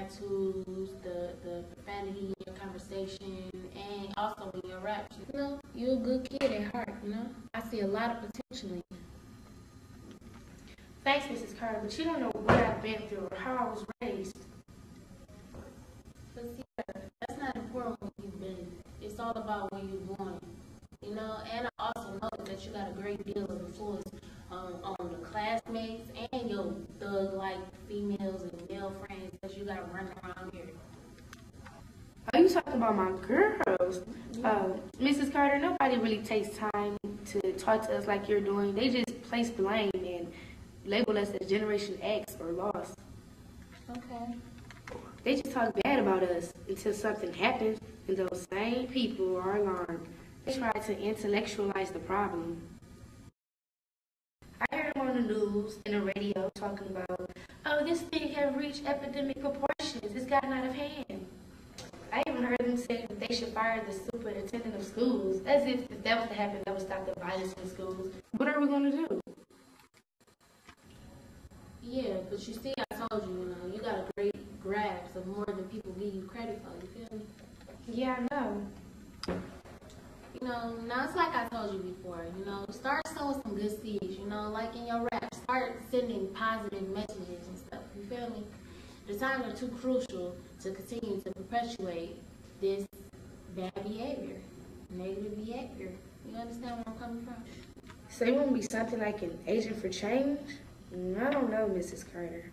tattoos, the profanity in your conversation, and also in your raps. You know, you're a good kid at heart, you know? I see a lot of potential in you. Thanks, Mrs. Carter, but you don't know what I've been through or how I was raised. But see, that's not important where you've been. It's all about where you're going. You know, and I also know that you got a great deal of influence on the classmates and your thug-like females and male friends that you got running around here. Are you talking about my girls? Mrs. Carter, nobody really takes time to talk to us like you're doing. They just place blame and label us as Generation X or lost. Okay. They just talk bad about us until something happens, and those same people are alarmed. They try to intellectualize the problem. I heard them on the news and the radio talking about, oh, this thing have reached epidemic proportions. It's gotten out of hand. I even heard them say that they should fire the superintendent of schools, as if that was to happen, that would stop the violence in schools. What are we going to do? Yeah, but you see, I told you, you know, you got a great grasp of more than people give you credit for, you feel me? Yeah, I know. You know, now it's like I told you before, you know, start sowing some good seeds, you know, like in your rap. Start sending positive messages and stuff, you feel me? The times are too crucial to continue to perpetuate this bad behavior, negative behavior. You understand where I'm coming from? So you want to be something like an agent for change? I don't know, Mrs. Carter.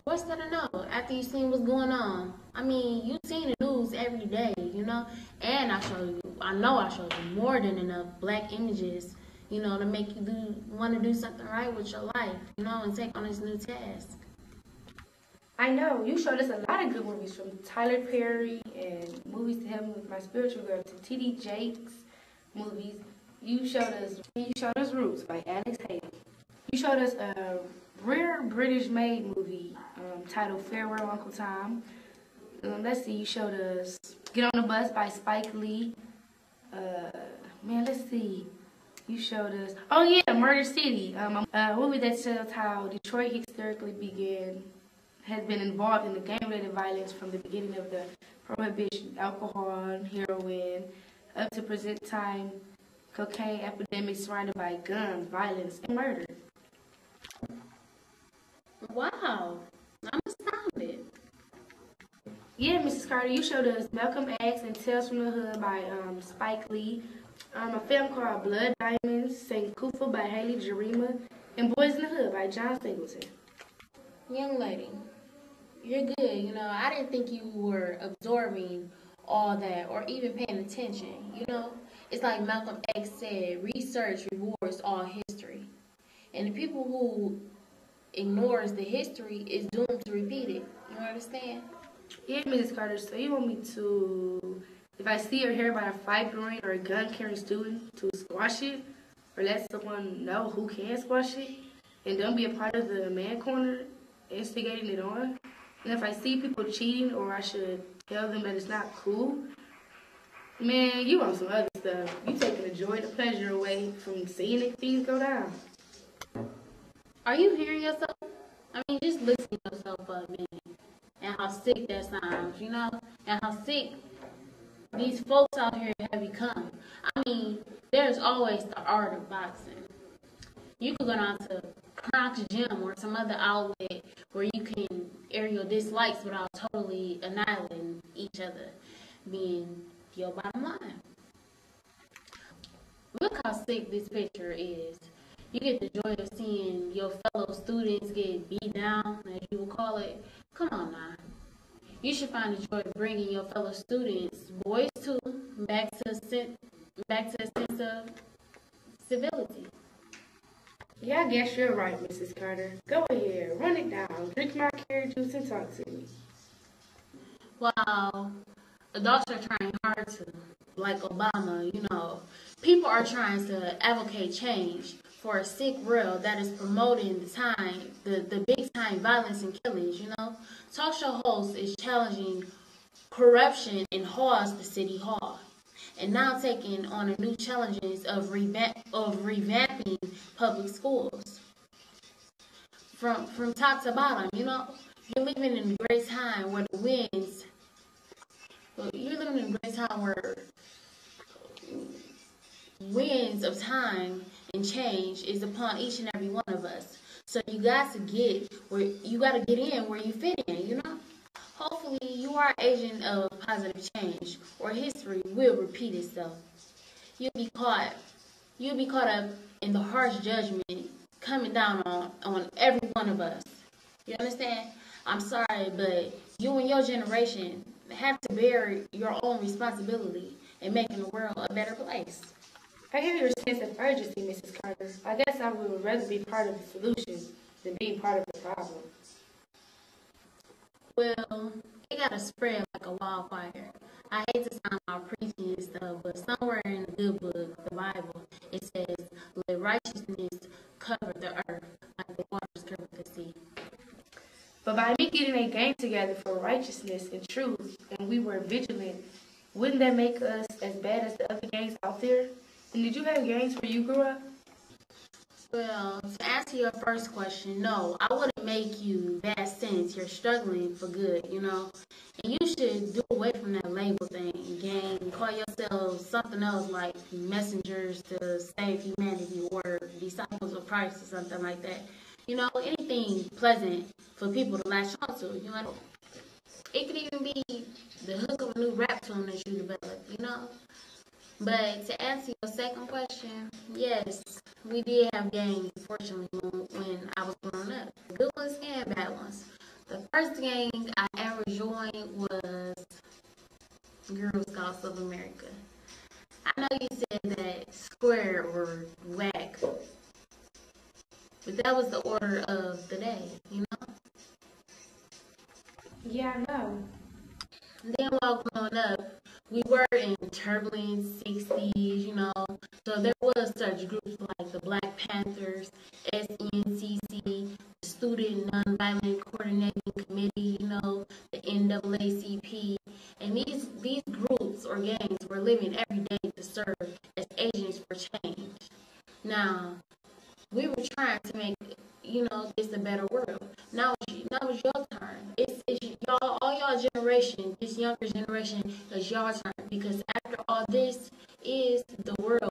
What's there to know after you seen what's going on? I mean, you seen the news every day, you know? And I know I showed you more than enough black images, you know, to make you want to do something right with your life, you know, and take on this new task. I know. You showed us a lot of good movies, from Tyler Perry and movies to help me with my spiritual growth to T.D. Jakes movies. You showed us Roots by Alex Haley. You showed us a rare British-made movie titled Farewell Uncle Tom. Let's see, you showed us Get on the Bus by Spike Lee. Let's see. You showed us, oh yeah, Murder City, a movie that tells how Detroit historically has been involved in the gang-related violence from the beginning of the prohibition, alcohol, heroin, up to present time, cocaine epidemic surrounded by guns, violence, and murder. Wow, I'm astounded. Yeah, Mrs. Carter, you showed us Malcolm X and Tales from the Hood by Spike Lee, a film called Blood Diamonds, Sankofa by Haley Jarima, and Boys in the Hood by John Singleton. Young lady, you're good. You know, I didn't think you were absorbing all that or even paying attention. You know, it's like Malcolm X said, research rewards all history. And the people who ignores the history is doomed to repeat it. You understand? Yeah, Mrs. Carter, so you want me to, if I see or hear about a fight brewing or a gun-carrying student, to squash it? Or let someone know who can squash it? And don't be a part of the man corner instigating it on? And if I see people cheating, or I should tell them that it's not cool? Man, you on some other stuff. You taking the joy, the pleasure away from seeing things go down. Are you hearing yourself? I mean, just listen to yourself for a minute. And how sick that sounds, you know? And how sick these folks out here have become. I mean, there's always the art of boxing. You could go down to Crocs Gym or some other outlet where you can air your dislikes without totally annihilating each other, being your bottom line. Look how sick this picture is. You get the joy of seeing your fellow students get beat down, as you would call it. Come on now. You should find the joy of bringing your fellow students, boys too, back to a sense of civility. Yeah, I guess you're right, Mrs. Carter. Go ahead, run it down. Drink my carrot juice and talk to me. While adults are trying hard to, like Obama, you know, people are trying to advocate change for a sick world that is promoting the big time violence and killings, you know. Talk show host is challenging corruption in halls to City Hall, and now taking on a new challenges of revamping public schools from top to bottom. You know, you're living in a great time where the winds, well, you're living in a great time where winds of time and change is upon each and every one of us. So you got to get where you got to get in where you fit in, you know? Hopefully you are an agent of positive change, or history will repeat itself. You'll be caught you'll be caught up in the harsh judgment coming down on every one of us. You understand? I'm sorry, but you and your generation have to bear your own responsibility in making the world a better place. I hear your sense of urgency, Mrs. Carter. I guess I would rather be part of the solution than being part of the problem. Well, it gotta spread like a wildfire. I hate to sound all preachy and stuff, but somewhere in the good book, the Bible, it says, "Let righteousness cover the earth like the waters cover the sea." But by me getting a gang together for righteousness and truth, and we were vigilant, wouldn't that make us as bad as the other gangs out there? And did you have gangs where you grew up? Well, to answer your first question, no, I wouldn't make you bad since you're struggling for good, you know. And you should do away from that label thing, gang. Call yourself something else like messengers to save humanity or disciples of Christ or something like that. You know, anything pleasant for people to latch onto, you know. It could even be the hook of a new rap tune that you develop, you know. But to answer your second question, yes, we did have gangs, fortunately, when I was growing up. Good ones and bad ones. The first gang I ever joined was Girl Scouts of America. I know you said that square or whack, but that was the order of the day, you know? Yeah, I know. Then while growing up, we were in turbulent 60s, you know, so there was such groups like the Black Panthers, SNCC, the Student Nonviolent Coordinating Committee, you know, the NAACP, and these groups or gangs were living every day to serve as agents for change. Now, we were trying to make, you know, this a better world. Now it's your turn. It's y'all, all y'all generation, this younger generation, it's your turn. Because after all this is the world,